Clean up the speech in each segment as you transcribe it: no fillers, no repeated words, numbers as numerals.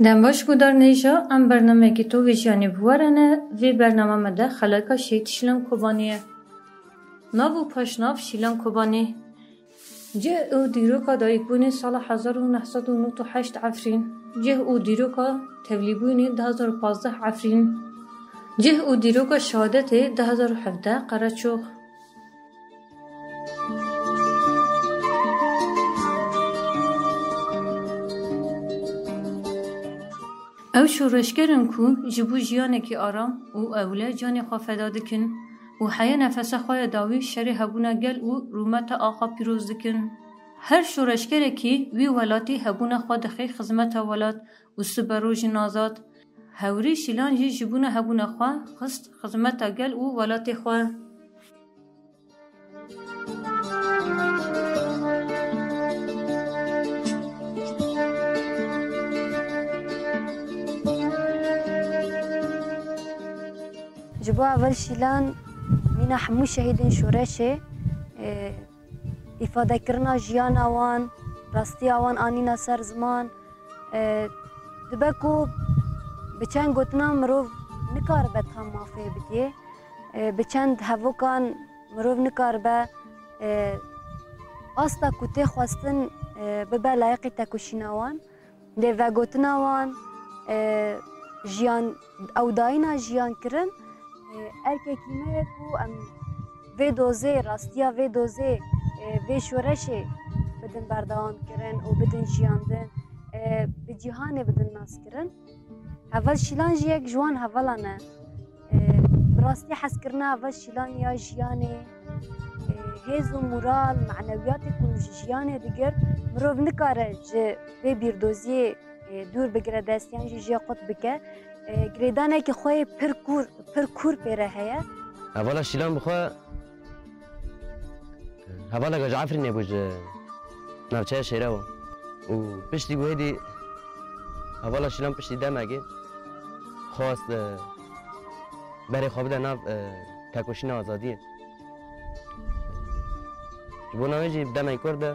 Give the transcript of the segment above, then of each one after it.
دنباش بودار نیجا ام برنامه که تو ویژانی بوارنه وی برنامه مده خلاقه شیط شیلان کوبانیه. نابو پاشناف شیلان کوبانی. جه او دیروکا دایکبونی سال 1998 عفرین. جه او دیروکا تولیبونی 2015 عفرین. جه او دیروکا شهادتی 2017 قرچوخ. او شورشگرن کو جبو جیانه کی آرام او اوله جانی خواه فدا دکن و حیا نفس خواه داوی شری هبونه گل و رومت آقا پیروز دکن. هر شورشگره کی وی ولاتی هبونه خواه دخی خزمت ولات و سبروج نازاد. هوری شیلان جی جبونه هبونه خواه خست خزمت گل و ولاتی خواه. جبوا اول شیلان مینا همو شهیدین شورشه ifade kirna jiyana wan rastiya wan anîna ser ziman dibe ku bi çend gotina mirov nikaribe tam mafê bidî bi çend hevokan mirov nikaribe asta ku tê xwestin bibe layiqî tekoşîna wan dê vegotina wan jiyan ew dayîna jiyan kirin erkekî me ku em vê dozê rastiya vê dozê vê şoreşê bidin berdewam kirin û bidin jiyandin bi cîhanê bidin nas kirin. Heval şîlan jî yek ji wan hevalan e. Bi rastî hezkirina heval şîlan ya jiyanê hêz û moral menewiyatê ku ji jiyanê digir mirov nikare ji vê bîrdoziyê dûr bigire destiyan jî jê qut bike girêdanekî xwe yê pir kûr pêre heye. Hevala şîlan bixwe hevaleka ji Efrînê bû ji navçeya Şêrew û piştî wêdî hevala şîlan piştî demekê xwast berê xwe bide nav tekoşîna azadiyê. Ji bo navê jî demekî kur de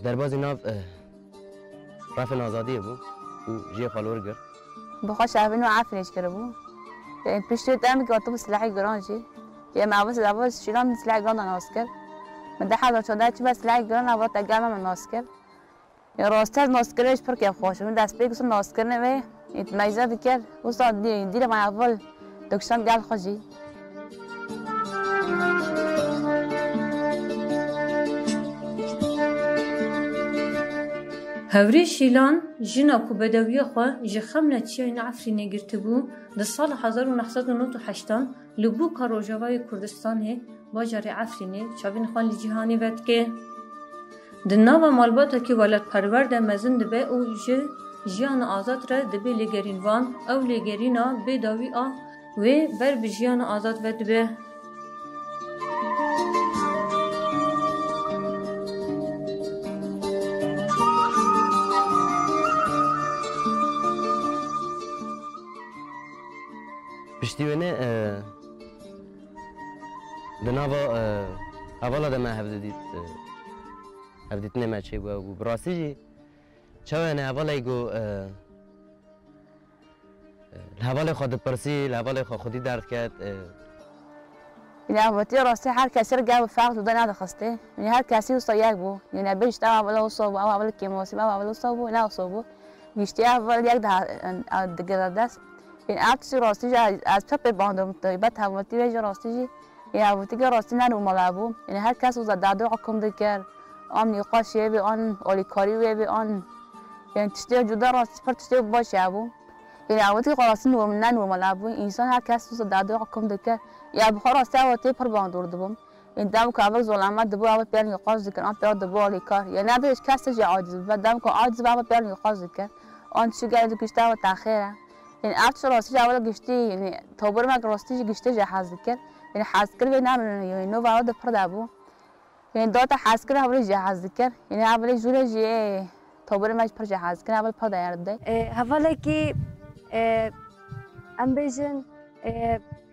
derbasî nav rafên azadiyê bû û jê xwe li wir gir. بخوا شعبين وعافريش كربو بيشتري تامك وطب سلاحي جرانجي يا مع بس لابد شيلان سلاحي جران أنا أسكر من ده حاجة شو ده بس سلاحي جران أنا بتجمع من أسكر يا راستر ناسكرش برك يا خوش من دست بيجي سن ناسكر نوي يتميزه بكر وصاد دي مع أول دكتور قال خجي هوری شیلان جنا کو بدوی خو جخمنه چین عفرینه گرتبو د سال 1998 لبو کاروجاوای کردستان باجر عفرینه چاوین خان جهانی وقت که د ناو مالبات کی ولادت پرورده مزن به او جیان آزاد را د به لګرین وان او لګرینا به داوی ا و بر بجیان آزاد ود به پشتیوانه دنابا اولا دم هفدیت نمیشه و براسی جی چون اولا ایگو الحوال خود پرسی الحوال خودی درد کرد يعني أبوتي راسي هر كسي رجع بفرق وده ناده خسته يعني هر كسي وصياق بو يعني أبيش تاع ولا وصوب أو ولا كيموسي أو ولا وصوب لا وصوب يشتيا ولا يقدر الدجاجات يعني أكثر راسي جا از بحب باندم طيبات أبوتي بيجي راسي جي يعني أبوتي راسي نانو ملعبو يعني هر كسي وزاد دادو عقم دكر آن نقاش يبي آن أوليكاري يبي آن يعني تشتيا جدا راسي فرد تشتيا باش يابو يعني أبوتي راسي نو من نانو ملعبو إنسان هر كسي وزاد دادو عقم دكر یا بخار است اوتی پر باندور دبم این دام که اول ظلمت دبو اول پیان یقاز ذکر آن پیاد دبو علی کار یعنی ابیش کسی جا عاجز و دام که عاجز اول پیان یقاز ذکر آن چی گرد گشته و تأخیره یعنی افت راستی اول گشتی یعنی توبر ما راستی گشته جا حاضر ذکر یعنی حاضر کر به نام یعنی نو وارد پر دبو یعنی دو تا حاضر کر اول جا حاضر ذکر یعنی اول جوره جی توبر ما پر جا حاضر کر اول پر دایر ده هواله کی ام بیشن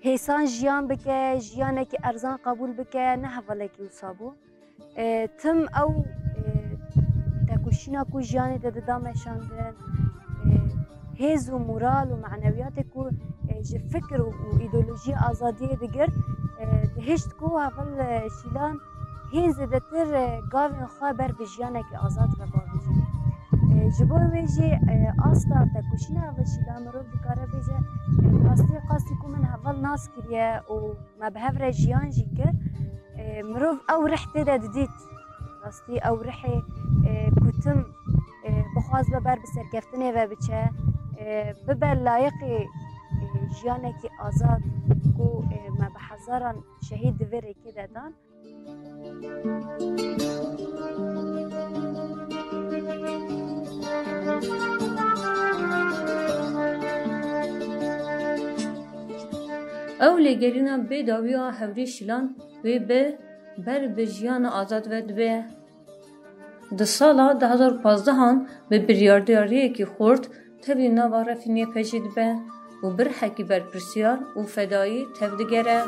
هیسان جیان بکه جیانه که ارزان قبول بکه نه حواله که وصابو تم او تکوشینا کو جیانه ده دامشاندن هیز و مورال و معنویات کو جه فکر و ایدولوژی آزادی دگر هشت کو اول شیلان هین زدتر گاوین خواه بر بجیانه که آزاد و باویجی جبو ویجی آستا تکوشین اول شیلان مروف دکاره بیجه قاستی کو من اول ناس کریه و مبهف را جیان جی کر مروف او رحت ده دید راستی او رحی کتم بخواست ببر بسرکفتنه و بچه ببر لایق جیانه که آزاد کو ما بحزاران شهید دوره که دادن او لگرینا به داویا هوری شیلان و به بر بجیان آزاد و دبه ده سالا 2015 هان به بریاردیاری که خورد تبی نوا رفینی پجید به و بر حکی بر پرسیار و فدایی تبدگره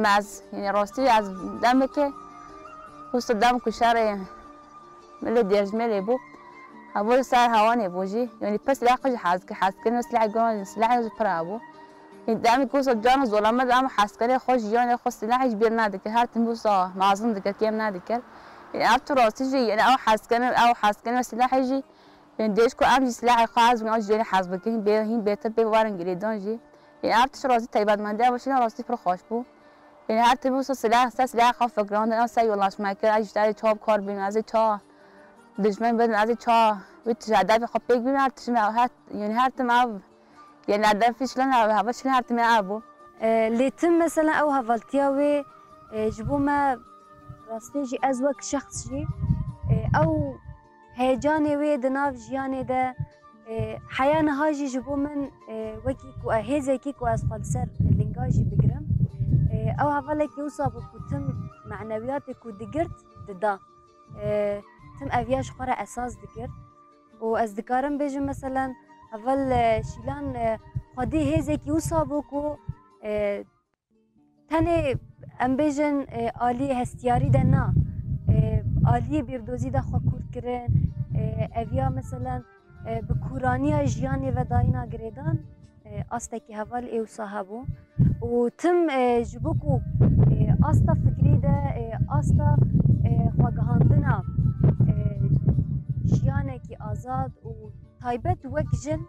از یعنی راستی از دم که پست دم کشاره مل درج مل بو اول سر هوانه بوجی یعنی پس لاقش حاز کنه سلاح گان سلاح پرابو این دم کوس جان ظلمه دم حاز کنه خوش جان خوش سلاحش بیر نده که هر تنبوسا معظم دکر کیم نده کر یعنی اب تو راستی جی یعنی او حاز کنه سلاح جی یعنی دیش کو ام سلاح خاص من جان حاز بکین به هین بهتر به وارن گریدان جی یعنی اب تو راستی تایبات منده باشین راستی پر خوش بو یعنی هر تبوس سلاح خاف فکران انا سعی ولاش مکر اجدار چوب کار بین از چا دشمن بدن از چا وقت هدف خب بگ بین هر تشم هر یعنی هر تم یعنی هدفش لنا هواش هر تم ابو لیتم مثلا او هفالتیا و جبو ما راستی جی از وقت شخص جی او هیجانی و دناف جیانی ده حیان هاجی جبو من وکی کو هیزه کی کو از خالصر لینگاجی بگرم او هفالك يوصل بكتم معنويات كو دقرت ددا تم افياش خورا اساس دقرت وازدكارم بيجي مثلا هفال شيلان خدي هيزك يوصل بكو تاني ام بيجن آلي هستياري دنا آلي بيردوزي دا خاكور كرن افيا مثلا بكورانيا جياني و داينا گريدان استكي هفال ايو صاحبو وتم جبوكو استا فكري ده استا خواگهاندنا جيانكي آزاد و تايبت وك جن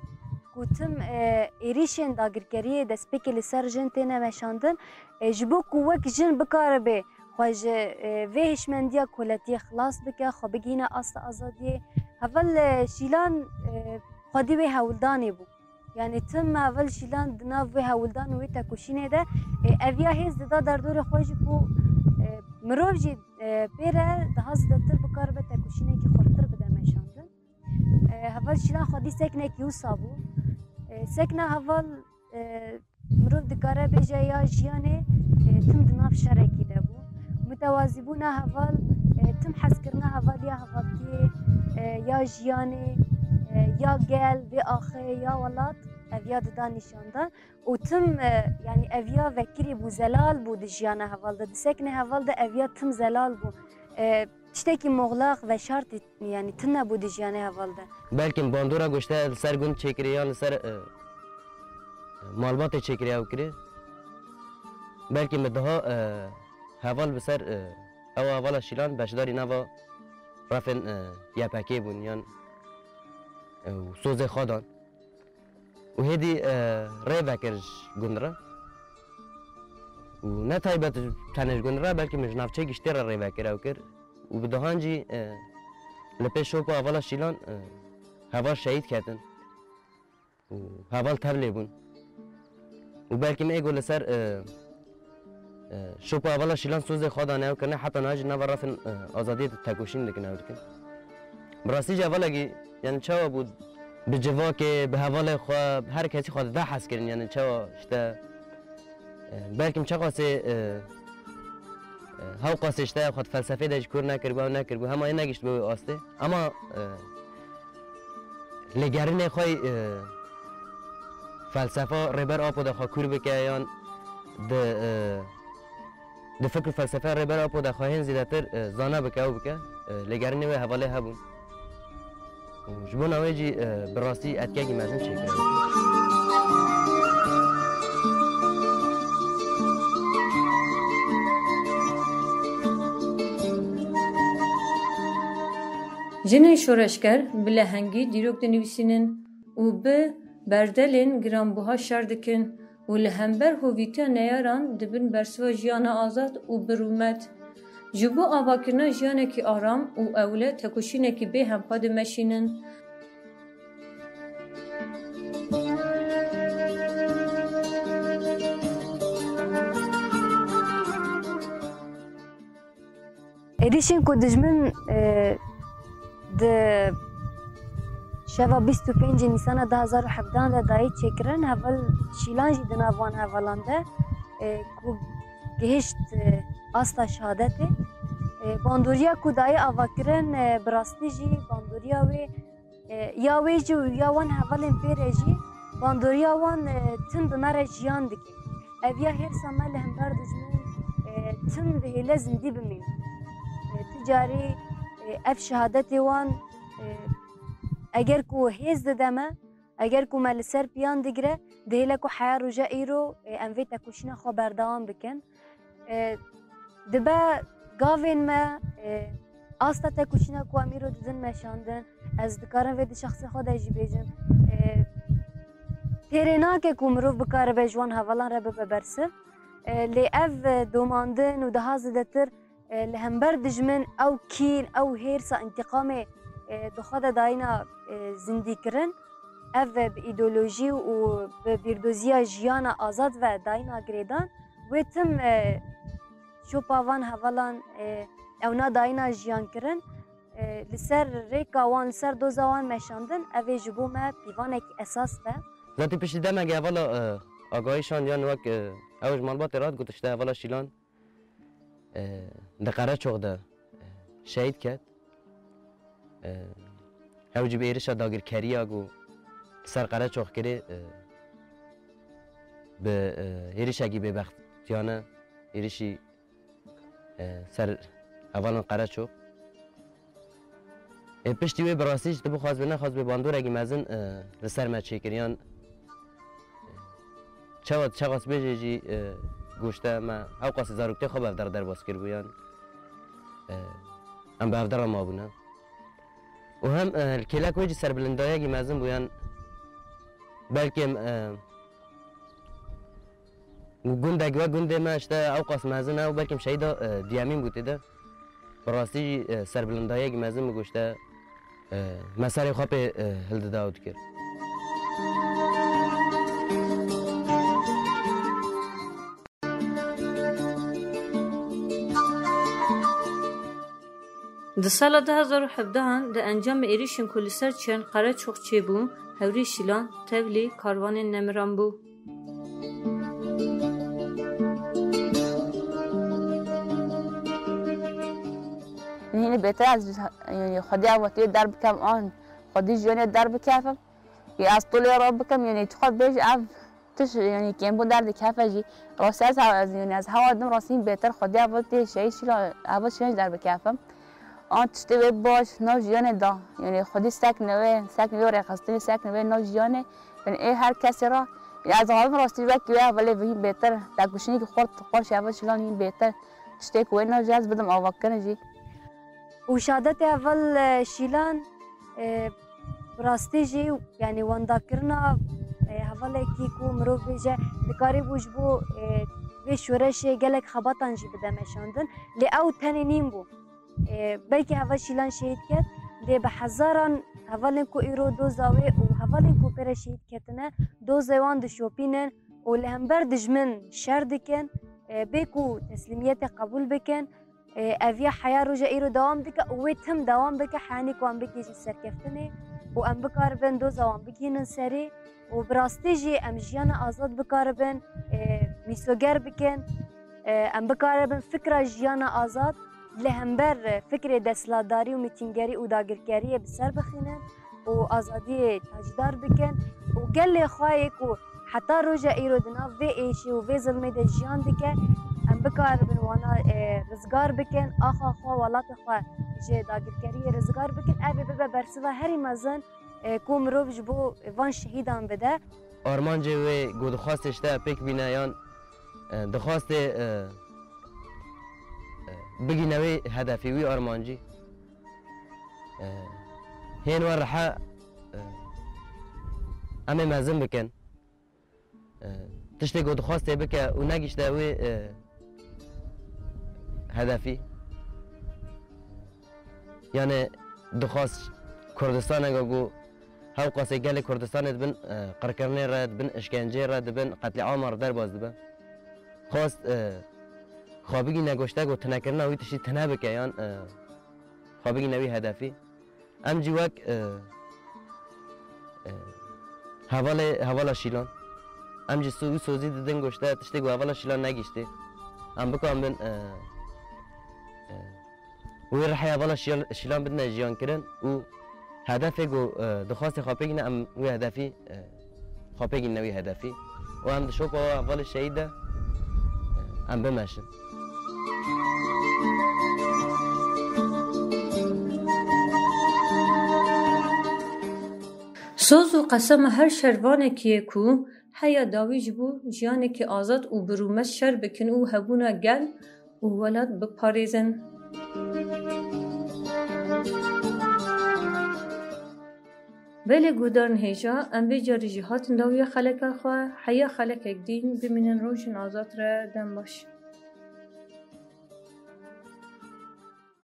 و تم ايريشن داگرگري ده سپيكي لسر جن تينا مشاندن جبوكو وك جن بكاربه خواج ويهش منديا كولتي خلاص بك خبگينا استا آزادي هفل شيلان خودي به هولداني بو يعني تم اول شيلان دناف و هولدان و تکوشینه ده اویا هیز دا در دور خوش کو مروف جی پیره دهاز دتر بکار به تکوشینه کی خورتر بده مشاندن اول شیلان خودی سکنه کیو سابو سکنه اول مروف دکاره بجه یا جیانه تم دناف شرکی ده بو متوازیبونه اول تم حس کرنه اول یا هفالتی یا جیانه یا گل و آخه یا ولات اویا ددا نشانده و تم یعنی اویا وکری بو زلال بو دجیانه هوالده دسکنه هوالده اویا تم زلال بو تشتکی مغلق و شرط یعنی تنه بو دجیانه هوالده بلکه باندورا گشته سر گون چکریان سر معلومات چکریا وکری بلکه مدها هوال بسر او اول شیلان بشداری نوا رفن یا پکی بون یان سوز خادان و هدی ری بکرش گندره و نه تایبت تنش گندره بلکه مش نفچه گشتر ری بکره و کر و بدهانجی لپیش شوکو اولا شیلان هوا شهید کردن و هوا تبلی بون و بلکه میگو لسر شوکو اولا شیلان سوز خادانه و کنه حتی ناج نبر رفن آزادی تکوشین دکنه و کن براستی جوالگی یعنی چه بود به جوا که به حوال خود هر کسی خود ده حس کردن یعنی چه شته بلکه چه قاسه هاو قاسه شته خود فلسفه داش کور نکرد و نکرد همه این نگشت به آسته اما لگرین خوی فلسفه ریبر آب دخوا کور بکه یان د فکر فلسفه ریبر آب دخوا هن زیادتر زانه بکه او بکه لگرنی و حواله هبون جبون اویجی براستی اتکاگی مزن چه کرد Jinên şoreşger bi lehengî dîrok dinivîsînin û bi berdelên giranbuha şer dikin û li hember hovîtiya neyaran dibin bersiva jiyana azad û birûmet. Ji bo avakirina jiyanekî aram û ewle tekoşînekî bê hempa dimeşînin. êrişên ku dijmin di şeva 25 Nîsana 2017 de dayî çêkirin heval şîlan jî di nav van hevalan de ku gihîşt asta şehadetê bandoriya ku dayî avakirin bi rastî jî bandoriya wê ya wê jî û ya wan hevalên pêrê jî bandoriya wan tim bi me re jiyan dike ev ya hêrsa me li hember dijmin tim bi hêle zindî bimînin ticarî ev şehadetê wan eger ku hêz dide me eger ku me li ser piyan digire dihêle ku heya roja îro em vê tekoşîna xwe berdewam bikin dibe gavên me asta tekoşîna ku em îro didin meşandin ez dikarim vê di şexsê xwe de jî bêjim têrê nake ku mirov bikaribe ji wan hevalan re bibe bersiv lê ev domandin û daha zêdetir li hember dijmin ew kîn ew hêrsa întiqamê dixwe de dayîna zindîkirin ev bi îdeolojî û bi bîrdoziya jiyana azad ve dayîna girêdan wê tim şopa van hevalan ew na dayîna jiyankirin li ser rêka wan li ser doza wan meşandin ev ê ji bo me pîvanekî esas be Zatî piştî demeke hevala agahîşan yan wek ew ji malbatê rat got işte hevala şîlan di Qereçox de şehîd ket ew jî bi êrişa dagirkeriya got ser Qereçox kirê bi êrişekî bêbextiyane êrişî ser hevalan Qereçox piştî wê bi rastî ji bixwaz bi nexwaz bê bandorekî mezin li ser me çêkiriyan çawas bêjê jî goşte me ew qasî zaroktê xwe bi evdera derbas kiribûyan em bi evdera mabûne û hem kêlek wê jî serbilindayekî mezin bûyan belkî gundek ve gundê me işte ew qas mezin e û belkî şehîda diyemîn bû têde bi rastî jî serbilindayekî mezin bû goşte me serê xwe pê hildida û dikir Di sala 2017 di encamê êrişên ku li ser çiyên Qereçox çêbû hewrî şîlan tevlî karwanên nemiran bû. هنا بيتاز يعني خديها وتي درب كم آن خدي جوني درب كافم يا أسطولي ربكم يعني تخد بيج عف تش يعني كم بو درد كافة جي راساس يعني از هوا دم راسين بيتر خديها وتي شيء شلا عباس شيء درب كافم آن تشتوي باش نو جوني دا يعني خدي ساكن ويا رخصتني ساكن ويا نو جوني يعني إيه هر كسرة يعني از هوا راسي بك ويا ولی وی بيتر تاكوشني كخورت قرش عباس شلا نين بيتر تشتوي كوين نو جاز بدم أوقنا جي و شهادت اول شیلان راستی جی یعنی وانداکرنا حواله کی کو مرو بیجه دکاری بوج بو و شورش گلک خباتان جی بده مشاندن لی او تنینیم بو بلکه هوا شیلان شهید کرد لی به هزاران حواله کو ایرو دوزاوی و حواله کو پر شهید کردنه دوزوان دشوپینن و لهمبر دجمن شر دکن بیکو تسلیمیت قبول بکن اویا حیا روجا ایرو دوام دکه و تم دوام بکه حانی کو ام بکی سرکفتنه و ام بکاربن دو زوام بکینن سری و براستی جی ام جیان آزاد بکاربن میسوگر بکن ام بکاربن فکر جیان آزاد لهمبر فکر دستلاداری و میتینگری و داگرکاری بسر بخینن و آزادی تاجدار بکن و گل خواهی کو حتی روژا ایرو دنا وی ایشی و وی ظلمه ده جیان دکه ام بکار بن وانا رزگار بکن آخا خوا ولات خوا جه داگرکری رزگار بکن اوه ببه برسوا هری مزن کو مروف جبو وان شهیدان بده آرمان جه وی گو دخواستش ده پیک بینه یان دخواست بگی نوی هدفی وی آرمان جی هین ور رحا امه مزن بکن تشتی گو دخواسته بکه و نگیشته وی هدفی یعنی دخواست کردستان گو هاو قاسي قال كردستان دبن قركرني راد بن اشكنجي راد بن قتل عامر در باز دبن خواست خوابگی نگوشته گو تنکرنا وی تشی تنابک یان خوابگی نوی هدفی ام جوک حوالا شیلان ام جی سوزی ددن گوشته تشتی گو حوالا شیلان نگیشته ام بکو ام بن وی رحی حوالا شیلان بدن جیان کرن و هدفی گو دخواست خوابگی نه ام وی هدفی خوابگی نوی هدفی و ام دشوک و حوالا شهیده ام بمشن سوز و قسم هر شروانه که کو هیا داوی جبو جیانه که آزاد و برومت شر بکن و هبونا گل و ولاد بپاریزن بله گودارن هیجا ام بی جاری جهاتن داوی خلق خواه هیا خلق اک دین بمینن روشن آزاد را دن باش